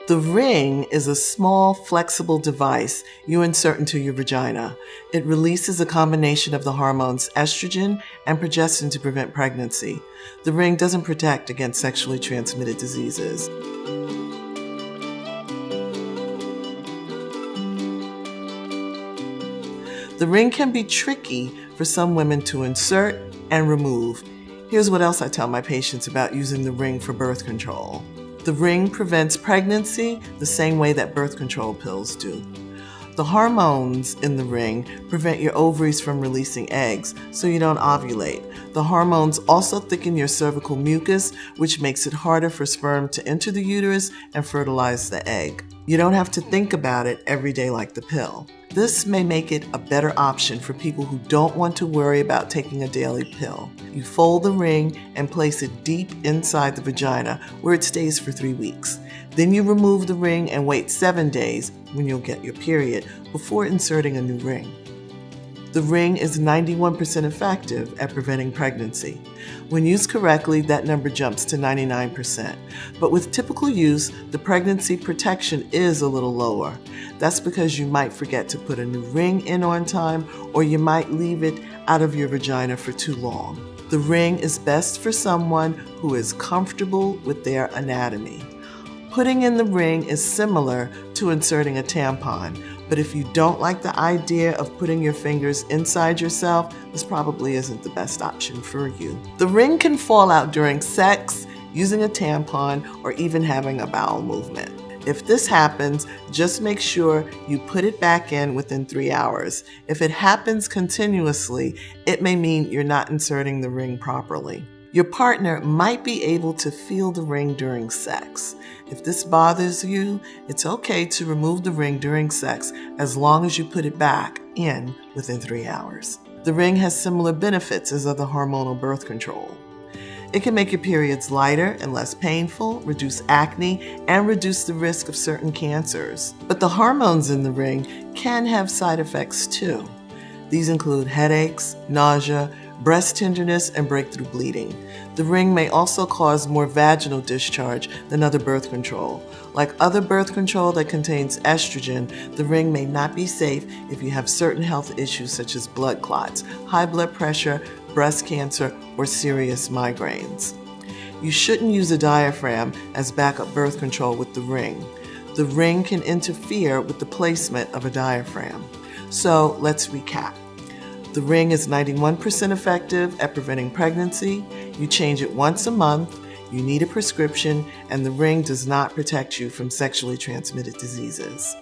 The ring is a small, flexible device you insert into your vagina. It releases a combination of the hormones estrogen and progesterone to prevent pregnancy. The ring doesn't protect against sexually transmitted diseases. The ring can be tricky for some women to insert and remove. Here's what else I tell my patients about using the ring for birth control. The ring prevents pregnancy the same way that birth control pills do. The hormones in the ring prevent your ovaries from releasing eggs, so you don't ovulate. The hormones also thicken your cervical mucus, which makes it harder for sperm to enter the uterus and fertilize the egg. You don't have to think about it every day like the pill. This may make it a better option for people who don't want to worry about taking a daily pill. You fold the ring and place it deep inside the vagina where it stays for 3 weeks. Then you remove the ring and wait 7 days, when you'll get your period, before inserting a new ring. The ring is 91% effective at preventing pregnancy. When used correctly, that number jumps to 99%. But with typical use, the pregnancy protection is a little lower. That's because you might forget to put a new ring in on time, or you might leave it out of your vagina for too long. The ring is best for someone who is comfortable with their anatomy. Putting in the ring is similar to inserting a tampon, but if you don't like the idea of putting your fingers inside yourself, this probably isn't the best option for you. The ring can fall out during sex, using a tampon, or even having a bowel movement. If this happens, just make sure you put it back in within 3 hours. If it happens continuously, it may mean you're not inserting the ring properly. Your partner might be able to feel the ring during sex. If this bothers you, it's okay to remove the ring during sex as long as you put it back in within 3 hours. The ring has similar benefits as other hormonal birth control. It can make your periods lighter and less painful, reduce acne, and reduce the risk of certain cancers. But the hormones in the ring can have side effects too. These include headaches, nausea, breast tenderness, and breakthrough bleeding. The ring may also cause more vaginal discharge than other birth control. Like other birth control that contains estrogen, the ring may not be safe if you have certain health issues such as blood clots, high blood pressure, breast cancer, or serious migraines. You shouldn't use a diaphragm as backup birth control with the ring. The ring can interfere with the placement of a diaphragm. So let's recap. The ring is 91% effective at preventing pregnancy. You change it once a month, you need a prescription, and the ring does not protect you from sexually transmitted diseases.